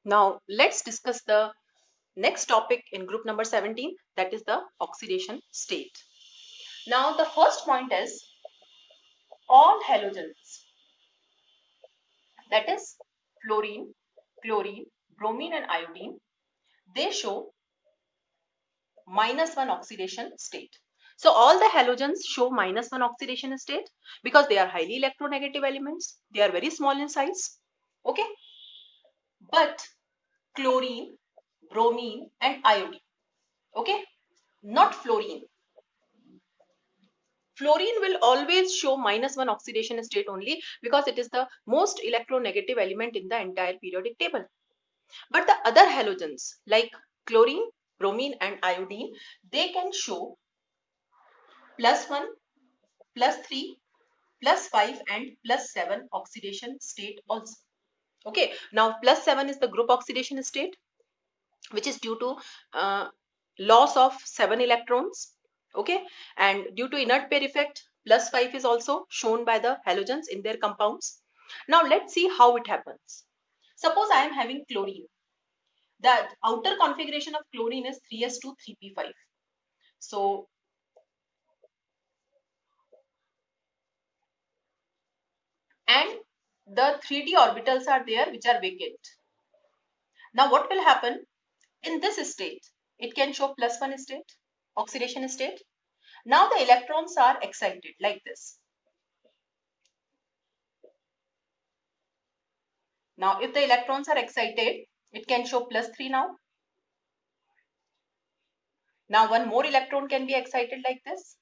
Now let's discuss the next topic in group number 17, that is the oxidation state. Now the first point is all halogens, that is fluorine, chlorine, bromine and iodine, they show -1 oxidation state. So all the halogens show -1 oxidation state because they are highly electronegative elements. They are very small in size. Okay. But chlorine, bromine and iodine, okay, not fluorine. Fluorine will always show -1 oxidation state only because it is the most electronegative element in the entire periodic table. But the other halogens like chlorine, bromine and iodine, they can show +1, +3, +5 and +7 oxidation state also. Okay, now +7 is the group oxidation state, which is due to loss of 7 electrons. Okay, and due to inert pair effect, +5 is also shown by the halogens in their compounds. Now let's see how it happens. Suppose I am having chlorine. The outer configuration of chlorine is 3s2 3p5. So and the 3d orbitals are there which are vacant. Now what will happen in this state? It can show +1 state, oxidation state. Now the electrons are excited like this. Now if the electrons are excited, it can show +3 now. Now one more electron can be excited like this.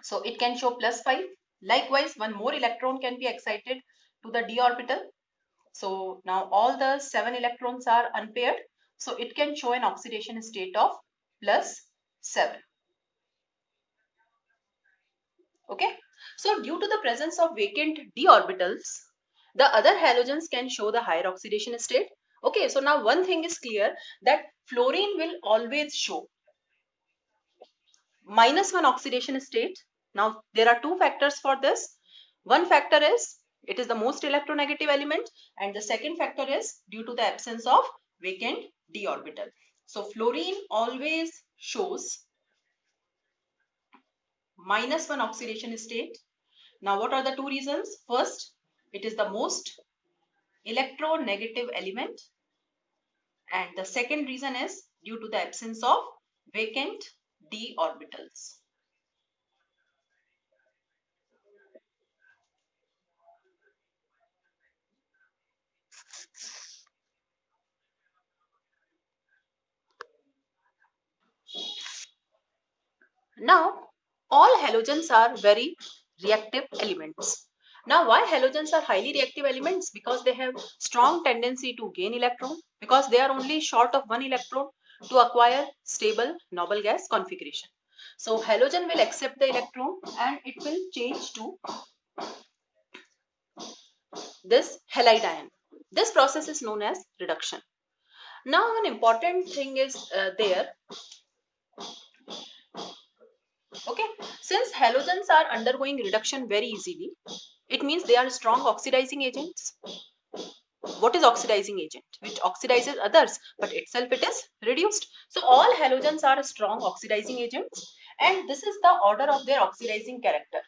So it can show +5. Likewise, one more electron can be excited to the d orbital. So now all the 7 electrons are unpaired. So it can show an oxidation state of +7. Okay. So due to the presence of vacant d orbitals, the other halogens can show the higher oxidation state. Okay. So now one thing is clear, that fluorine will always show -1 oxidation state. Now there are two factors for this. One factor is it is the most electronegative element, and the second factor is due to the absence of vacant d orbital. So fluorine always shows -1 oxidation state. Now what are the two reasons? First, it is the most electronegative element, and the second reason is due to the absence of vacant d orbitals. Now, all halogens are very reactive elements. Now, why halogens are highly reactive elements? Because they have strong tendency to gain electron, because they are only short of one electron to acquire stable noble gas configuration. So, halogen will accept the electron and it will change to this halide ion. This process is known as reduction. Now, an important thing is there. Okay, since halogens are undergoing reduction very easily, it means they are strong oxidizing agents. What is oxidizing agent? Which oxidizes others, but itself it is reduced. So all halogens are strong oxidizing agents, and this is the order of their oxidizing character.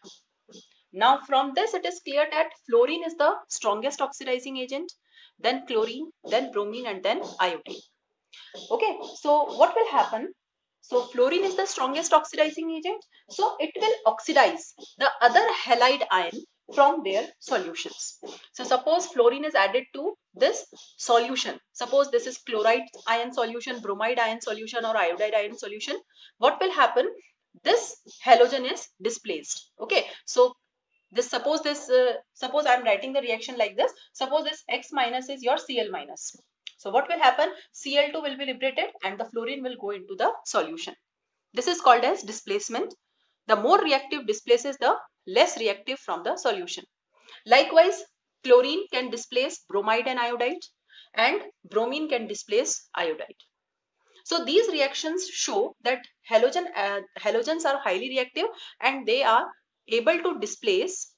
Now from this it is clear that fluorine is the strongest oxidizing agent, then chlorine, then bromine and then iodine. Okay, so what will happen? So fluorine is the strongest oxidizing agent. So it will oxidize the other halide ion from their solutions. So suppose fluorine is added to this solution. Suppose this is chloride ion solution, bromide ion solution or iodide ion solution. What will happen? This halogen is displaced. Okay. So suppose I'm writing the reaction like this. Suppose this X minus is your Cl minus. So what will happen? Cl2 will be liberated and the fluorine will go into the solution. This is called as displacement. The more reactive displaces the less reactive from the solution. Likewise, chlorine can displace bromide and iodide, and bromine can displace iodide. So these reactions show that halogens are highly reactive and they are able to displace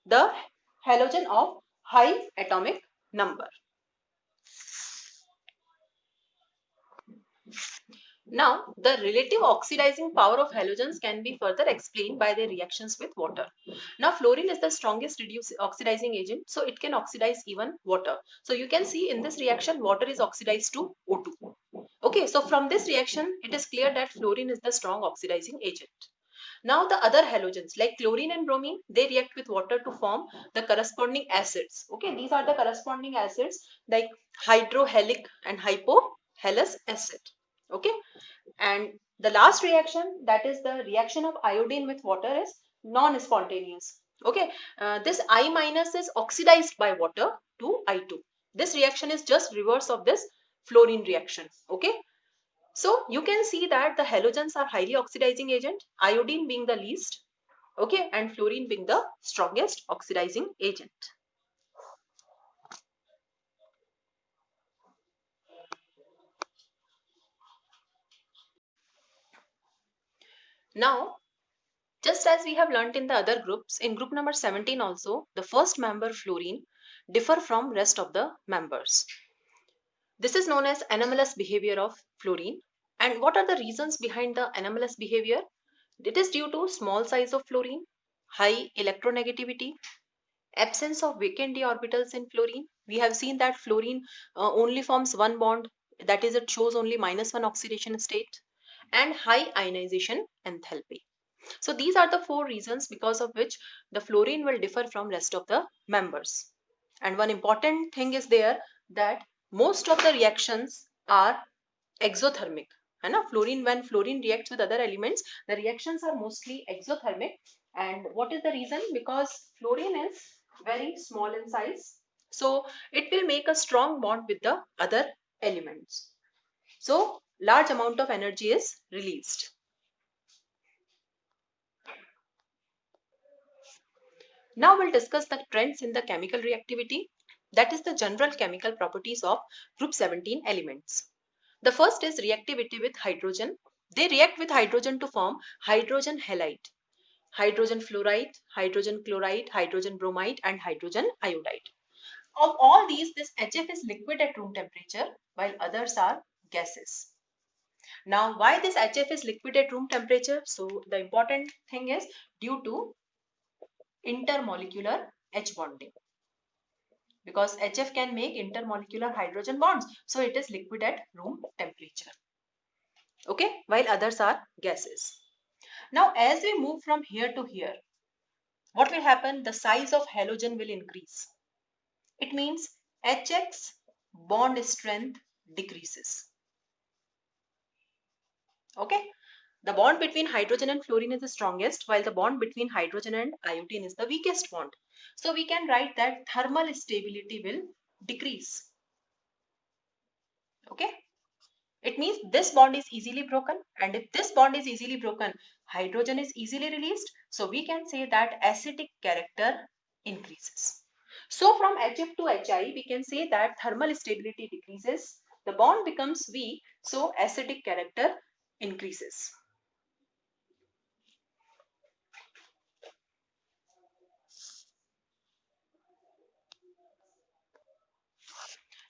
the halogen of high atomic number. Now, the relative oxidizing power of halogens can be further explained by their reactions with water. Now, fluorine is the strongest oxidizing agent, so it can oxidize even water. So, you can see in this reaction, water is oxidized to O2. Okay, so from this reaction, it is clear that fluorine is the strong oxidizing agent. Now, the other halogens like chlorine and bromine, they react with water to form the corresponding acids. Okay, these are the corresponding acids like hydrohalic and hypohalous acid. Okay, and the last reaction, that is the reaction of iodine with water, is non-spontaneous. Okay, this I minus is oxidized by water to I2. This reaction is just reverse of this fluorine reaction. Okay, so you can see that the halogens are highly oxidizing agent, iodine being the least, okay, and fluorine being the strongest oxidizing agent. Now, just as we have learnt in the other groups, in group number 17 also, the first member fluorine differ from rest of the members. This is known as anomalous behavior of fluorine. And what are the reasons behind the anomalous behavior? It is due to small size of fluorine, high electronegativity, absence of vacant d orbitals in fluorine. We have seen that fluorine only forms one bond, that is, it shows only -1 oxidation state, and high ionization enthalpy. So these are the 4 reasons because of which the fluorine will differ from rest of the members. And one important thing is there that most of the reactions are exothermic. Fluorine, when fluorine reacts with other elements, the reactions are mostly exothermic. And what is the reason? Because fluorine is very small in size, so it will make a strong bond with the other elements. So large amount of energy is released. Now we'll discuss the trends in the chemical reactivity, that is the general chemical properties of group 17 elements. The first is reactivity with hydrogen. They react with hydrogen to form hydrogen halide, hydrogen fluoride, hydrogen chloride, hydrogen bromide, and hydrogen iodide. Of all these, this HF is liquid at room temperature while others are gases. Now, why this HF is liquid at room temperature? So the important thing is due to intermolecular H bonding, because HF can make intermolecular hydrogen bonds, so it is liquid at room temperature. Okay, while others are gases. Now, as we move from here to here, what will happen? The size of halogen will increase. It means HX bond strength decreases. Okay, the bond between hydrogen and fluorine is the strongest, while the bond between hydrogen and iodine is the weakest bond. So we can write that thermal stability will decrease. Okay, it means this bond is easily broken, and if this bond is easily broken, hydrogen is easily released. So we can say that acidic character increases. So from HF to HI, we can say that thermal stability decreases, the bond becomes weak, so acidic character increases.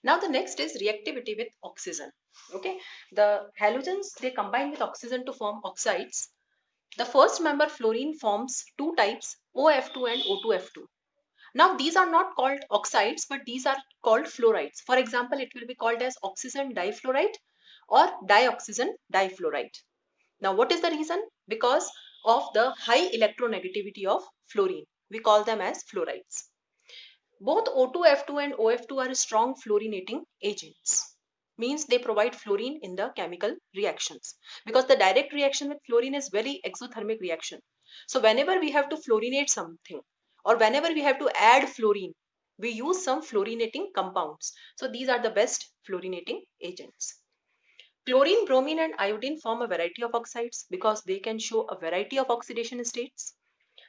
Now the next is reactivity with oxygen. Okay, the halogens, they combine with oxygen to form oxides. The first member fluorine forms two types, OF2 and O2F2. Now these are not called oxides, but these are called fluorides. For example, it will be called as oxygen difluoride or dioxygen difluoride. Now what is the reason? Because of the high electronegativity of fluorine. We call them as fluorides. Both O2F2 and OF2 are strong fluorinating agents. Means they provide fluorine in the chemical reactions. Because the direct reaction with fluorine is very exothermic reaction. So whenever we have to fluorinate something, or whenever we have to add fluorine, we use some fluorinating compounds. So these are the best fluorinating agents. Chlorine, bromine, and iodine form a variety of oxides because they can show a variety of oxidation states.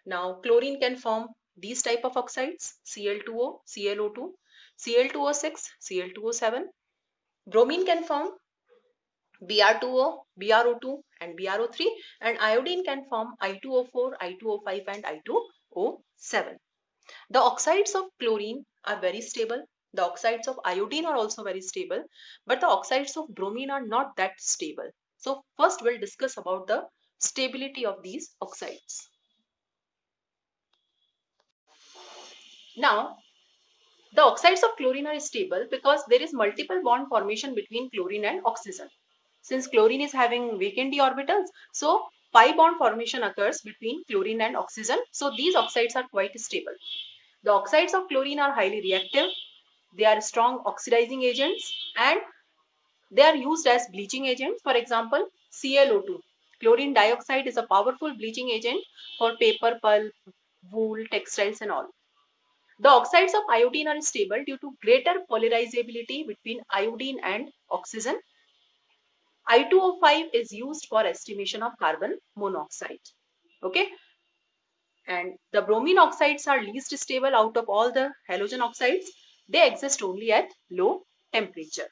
Now, chlorine can form these type of oxides: Cl2O, ClO2, Cl2O6, Cl2O7. Bromine can form Br2O, BrO2, and BrO3, and iodine can form I2O4, I2O5 and I2O7. The oxides of chlorine are very stable. The oxides of iodine are also very stable, but the oxides of bromine are not that stable. So first we'll discuss about the stability of these oxides. Now, the oxides of chlorine are stable because there is multiple bond formation between chlorine and oxygen. Since chlorine is having vacant d orbitals, so pi bond formation occurs between chlorine and oxygen. So these oxides are quite stable. The oxides of chlorine are highly reactive. They are strong oxidizing agents and they are used as bleaching agents. For example, ClO2. Chlorine dioxide is a powerful bleaching agent for paper pulp, wool, textiles and all. The oxides of iodine are stable due to greater polarizability between iodine and oxygen. I2O5 is used for estimation of carbon monoxide. Okay. And the bromine oxides are least stable out of all the halogen oxides. They exist only at low temperature.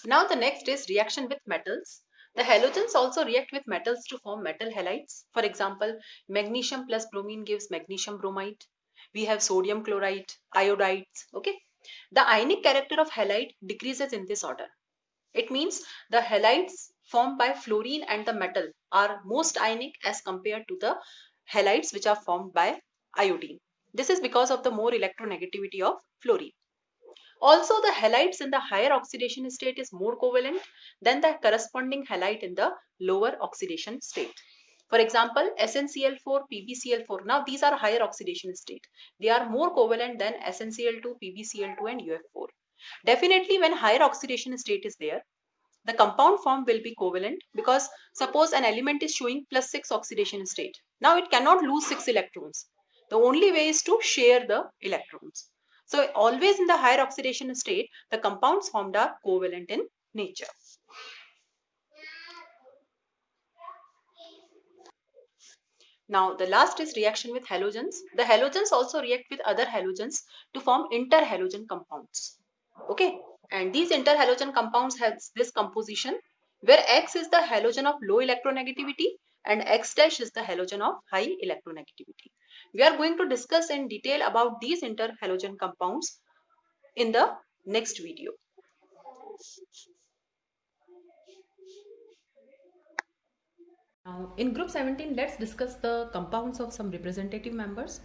Now the next is reaction with metals. The halogens also react with metals to form metal halides. For example, magnesium plus bromine gives magnesium bromide. We have sodium chloride, iodides. Okay. The ionic character of halide decreases in this order. It means the halides formed by fluorine and the metal are most ionic as compared to the halides which are formed by iodine. This is because of the more electronegativity of fluorine. Also, the halides in the higher oxidation state is more covalent than the corresponding halide in the lower oxidation state. For example, SnCl4, PbCl4. Now these are higher oxidation state. They are more covalent than SnCl2, PbCl2 and UF4. Definitely when higher oxidation state is there, the compound form will be covalent because suppose an element is showing +6 oxidation state. Now it cannot lose 6 electrons. The only way is to share the electrons. So always in the higher oxidation state, the compounds formed are covalent in nature. Now the last is reaction with halogens. The halogens also react with other halogens to form interhalogen compounds. Okay, and these interhalogen compounds have this composition where X is the halogen of low electronegativity and X dash is the halogen of high electronegativity. We are going to discuss in detail about these interhalogen compounds in the next video. Now in group 17, let's discuss the compounds of some representative members.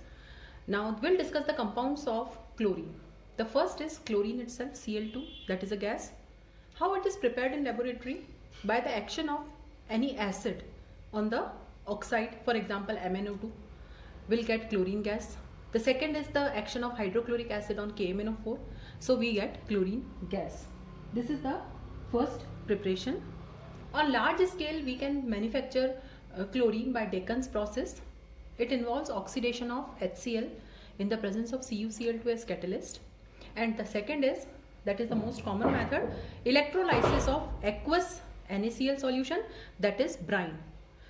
Now we'll discuss the compounds of chlorine. The first is chlorine itself, Cl2, that is a gas. How it is prepared in laboratory? By the action of any acid on the oxide, for example MnO2, will get chlorine gas. The second is the action of hydrochloric acid on KMnO4, so we get chlorine gas. This is the first preparation. On large scale, we can manufacture chlorine by Deacon's process. It involves oxidation of HCl in the presence of CuCl2 as catalyst. And the second is, that is the most common method, electrolysis of aqueous NaCl solution, that is brine.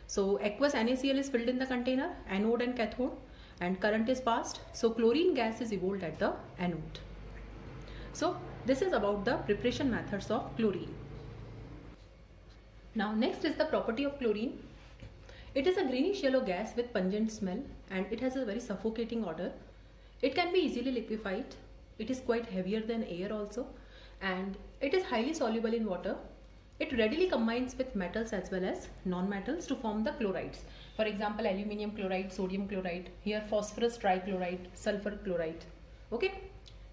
So aqueous NaCl is filled in the container, anode and cathode, and current is passed. So chlorine gas is evolved at the anode. So this is about the preparation methods of chlorine. Now next is the property of chlorine. It is a greenish yellow gas with pungent smell and it has a very suffocating odor. It can be easily liquefied. It is quite heavier than air also, and it is highly soluble in water. It readily combines with metals as well as non-metals to form the chlorides. For example, aluminium chloride, sodium chloride, here phosphorus trichloride, sulfur chloride. Okay.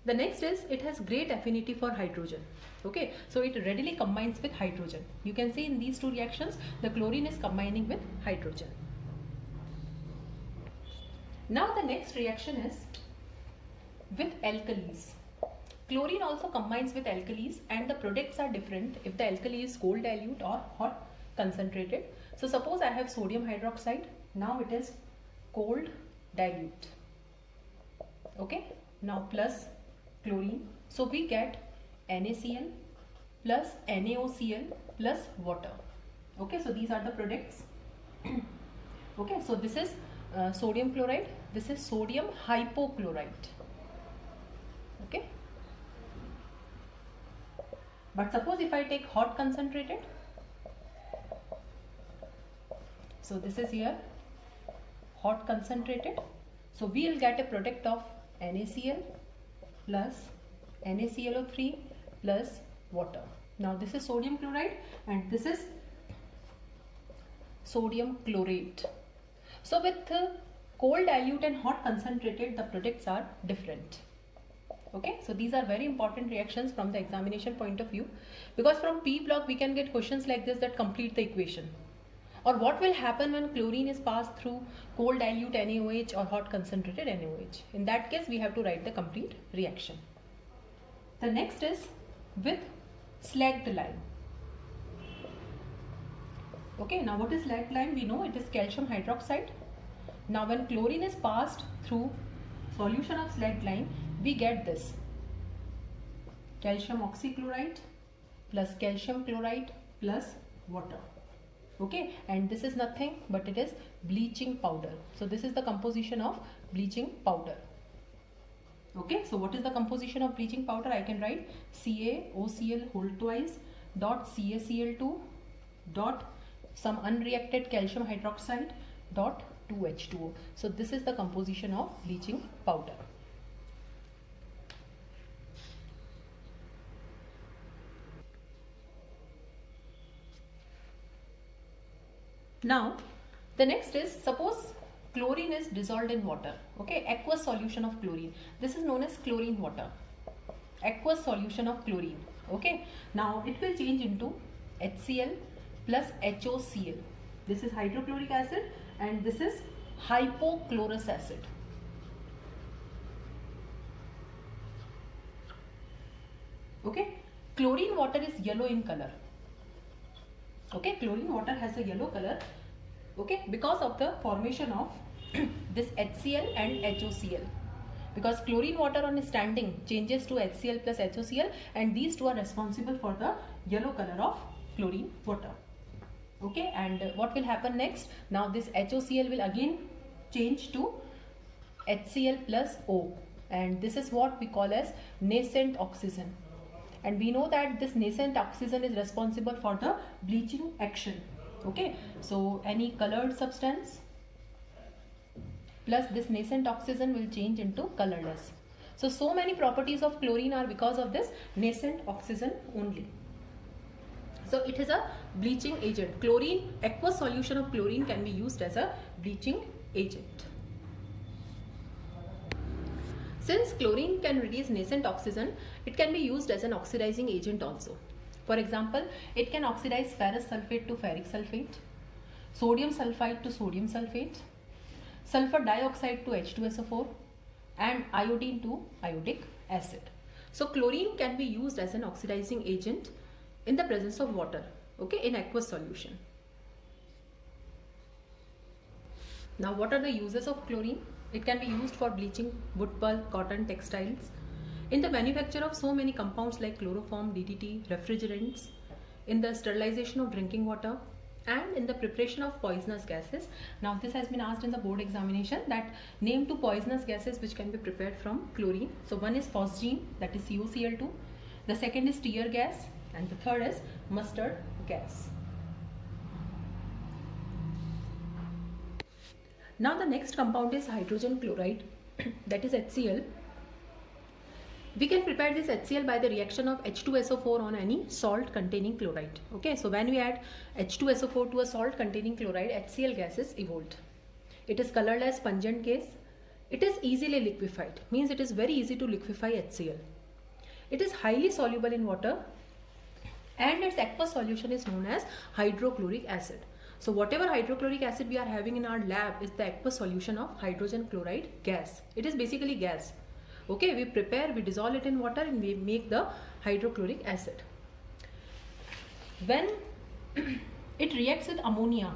The next is it has great affinity for hydrogen. Okay, so it readily combines with hydrogen. You can see in these two reactions the chlorine is combining with hydrogen. Now the next reaction is with alkalis. Chlorine also combines with alkalis and the products are different if the alkali is cold dilute or hot concentrated. So suppose I have sodium hydroxide, now it is cold dilute. Okay, now plus chlorine. So we get NaCl plus NaOCl plus water. Okay, so these are the products. Okay, so this is sodium chloride, this is sodium hypochlorite. Okay. But suppose if I take hot concentrated, so this is here hot concentrated, so we will get a product of NaCl plus NaClO3 plus water. Now this is sodium chloride and this is sodium chlorate. So with cold dilute and hot concentrated, the products are different. Okay, so these are very important reactions from the examination point of view, because from P block we can get questions like this that complete the equation. Or what will happen when chlorine is passed through cold dilute NaOH or hot concentrated NaOH. In that case we have to write the complete reaction. The next is with slacked lime. Okay, now what is slacked lime? We know it is calcium hydroxide. Now when chlorine is passed through solution of slacked lime, we get this calcium oxychloride plus calcium chloride plus water. Okay, and this is nothing but it is bleaching powder. So this is the composition of bleaching powder. Okay, so what is the composition of bleaching powder? I can write CaOCl whole twice dot CaCl2 dot some unreacted calcium hydroxide dot 2H2O. So this is the composition of bleaching powder. Now the next is, suppose chlorine is dissolved in water. Okay, aqueous solution of chlorine. This is known as chlorine water. Aqueous solution of chlorine. Okay, now it will change into HCl plus HOCl. This is hydrochloric acid and this is hypochlorous acid. Okay, chlorine water is yellow in color. Okay, chlorine water has a yellow color. Okay, because of the formation of this HCl and HOCl. Because chlorine water on standing changes to HCl plus HOCl, and these two are responsible for the yellow color of chlorine water. Okay, and what will happen next? Now this HOCl will again change to HCl plus O, and this is what we call as nascent oxygen. And we know that this nascent oxygen is responsible for the bleaching action. Okay, so any colored substance plus this nascent oxygen will change into colorless. So many properties of chlorine are because of this nascent oxygen only. So it is a bleaching agent. Chlorine, aqueous solution of chlorine can be used as a bleaching agent. Since chlorine can release nascent oxygen, it can be used as an oxidizing agent also. For example, it can oxidize ferrous sulfate to ferric sulfate, sodium sulfide to sodium sulfate, sulfur dioxide to H2SO4, and iodine to iodic acid. So chlorine can be used as an oxidizing agent in the presence of water, okay, in aqueous solution. Now what are the uses of chlorine? It can be used for bleaching wood pulp, cotton, textiles, in the manufacture of so many compounds like chloroform, DDT, refrigerants, in the sterilization of drinking water, and in the preparation of poisonous gases. Now this has been asked in the board examination, that name two poisonous gases which can be prepared from chlorine. So one is phosgene, that is COCl2, the second is tear gas, and the third is mustard gas. Now the next compound is hydrogen chloride, that is HCl. We can prepare this HCl by the reaction of H2SO4 on any salt containing chloride. Okay, so when we add H2SO4 to a salt containing chloride, HCl gas is evolved. It is colorless, pungent gas. It is easily liquefied, means it is very easy to liquefy HCl. It is highly soluble in water, and its aqueous solution is known as hydrochloric acid. So whatever hydrochloric acid we are having in our lab is the aqueous solution of hydrogen chloride gas. It is basically gas. Okay, we prepare, we dissolve it in water, and we make the hydrochloric acid. When it reacts with ammonia,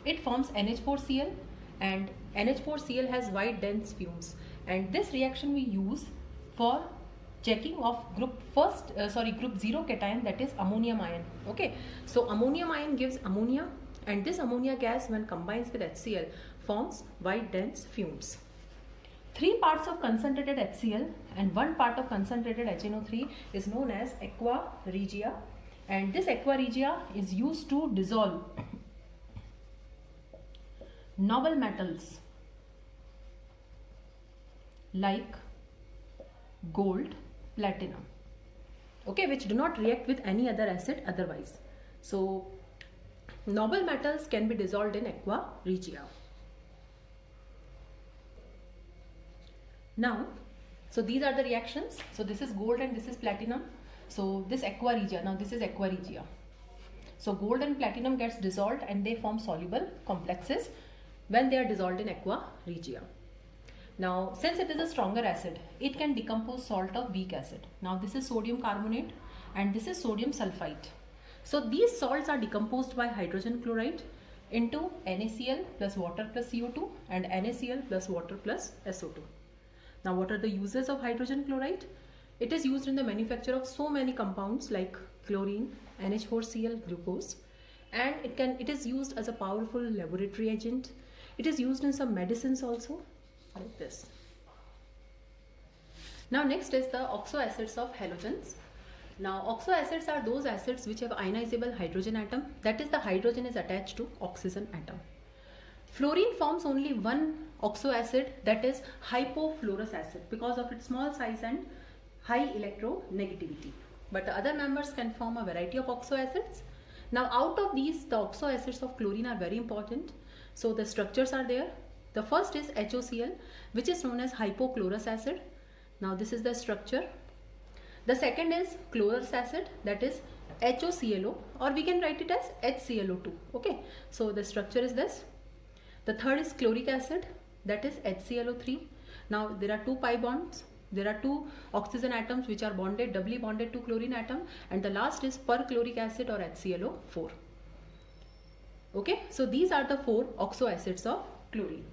it forms NH4Cl, and NH4Cl has wide dense fumes, and this reaction we use for checking of group 0 cation, that is ammonium ion. Okay, so ammonium ion gives ammonia, and this ammonia gas when combines with HCl forms wide dense fumes. 3 parts of concentrated HCl and 1 part of concentrated HNO3 is known as aqua regia, and this aqua regia is used to dissolve noble metals like gold, platinum, okay, which do not react with any other acid otherwise. So noble metals can be dissolved in aqua regia. Now, so these are the reactions. So this is gold and this is platinum. So this aqua regia, now this is aqua regia. So gold and platinum gets dissolved and they form soluble complexes when they are dissolved in aqua regia. Now, since it is a stronger acid, it can decompose salt of weak acid. Now this is sodium carbonate and this is sodium sulfite. So these salts are decomposed by hydrogen chloride into NaCl plus water plus CO2 and NaCl plus water plus SO2. Now what are the uses of hydrogen chloride? It is used in the manufacture of so many compounds like chlorine, NH4Cl, glucose, and it is used as a powerful laboratory agent. It is used in some medicines also, like this. Now next is the oxoacids of halogens. Now oxoacids are those acids which have ionizable hydrogen atom, that is the hydrogen is attached to oxygen atom. Fluorine forms only one oxoacid, that is hypofluorous acid, because of its small size and high electronegativity. But the other members can form a variety of oxoacids. Now out of these, the oxoacids of chlorine are very important. So the structures are there. The first is HOCl, which is known as hypochlorous acid. Now this is the structure. The second is chlorous acid, that is HOClO, or we can write it as HClO2. Okay, so the structure is this. The third is chloric acid, that is HClO3. Now there are 2 pi bonds. There are 2 oxygen atoms which are bonded, doubly bonded to chlorine atom, and the last is perchloric acid or HClO4. Okay, so these are the 4 oxoacids of chlorine.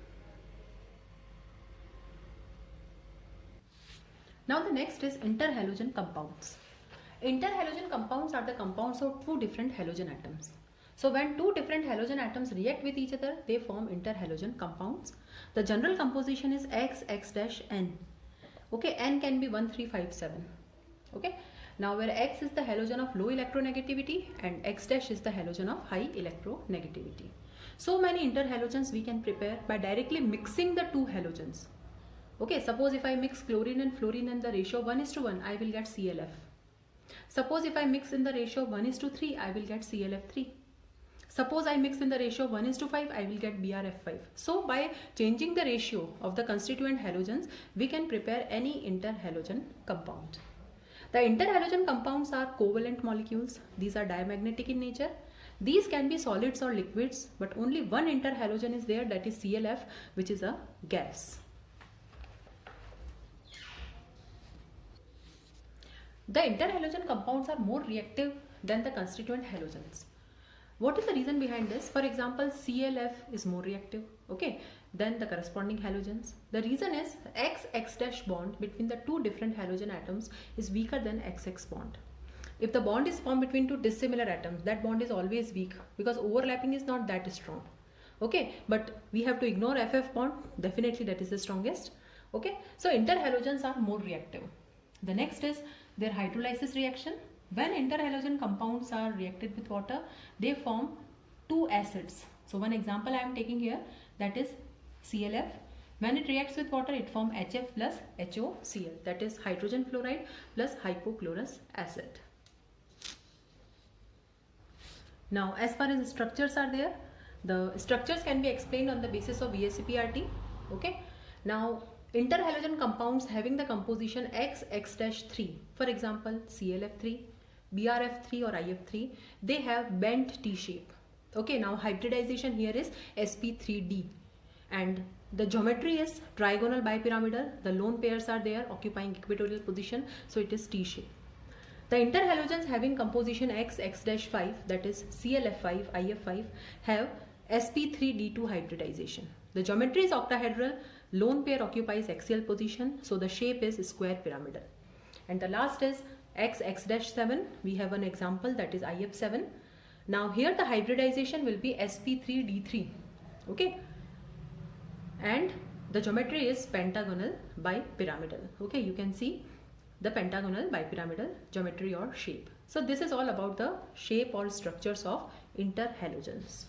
Now the next is interhalogen compounds. Interhalogen compounds are the compounds of 2 different halogen atoms. So when 2 different halogen atoms react with each other, they form interhalogen compounds. The general composition is X-N. Okay, N can be 1, 3, 5, 7. Okay, now where X is the halogen of low electronegativity and X dash is the halogen of high electronegativity. So many interhalogens we can prepare by directly mixing the 2 halogens. Okay, suppose if I mix chlorine and fluorine in the ratio 1:1, I will get ClF. Suppose if I mix in the ratio 1:3, I will get ClF3. Suppose I mix in the ratio 1:5, I will get BrF5. So by changing the ratio of the constituent halogens, we can prepare any interhalogen compound. The interhalogen compounds are covalent molecules. These are diamagnetic in nature. These can be solids or liquids, but only one interhalogen is there, that is ClF, which is a gas. The interhalogen compounds are more reactive than the constituent halogens. What is the reason behind this? For example, ClF is more reactive, okay, than the corresponding halogens. The reason is X-X' bond between the 2 different halogen atoms is weaker than XX bond. If the bond is formed between 2 dissimilar atoms, that bond is always weak because overlapping is not that strong. Okay, but we have to ignore FF bond, definitely that is the strongest. Okay, so interhalogens are more reactive. The next is their hydrolysis reaction. When interhalogen compounds are reacted with water, they form 2 acids. So one example I am taking here, that is ClF. When it reacts with water, it forms HF plus HOCl, that is hydrogen fluoride plus hypochlorous acid. Now as far as the structures are there, the structures can be explained on the basis of VSEPRT. Okay. Now interhalogen compounds having the composition X-X'3, for example ClF3, BrF3 or IF3, they have bent T shape. Okay, now hybridization here is sp3d and the geometry is trigonal bipyramidal. The lone pairs are there occupying equatorial position, so it is T shape. The interhalogens having composition X-X'5, that is ClF5, IF5, have sp3d2 hybridization. The geometry is octahedral, lone pair occupies axial position, so the shape is square pyramidal. And the last is X-X'7, we have an example, that is IF7. Now here the hybridization will be sp3d3, okay, and the geometry is pentagonal bipyramidal. Okay, you can see the pentagonal bipyramidal geometry or shape. So this is all about the shape or structures of interhalogens.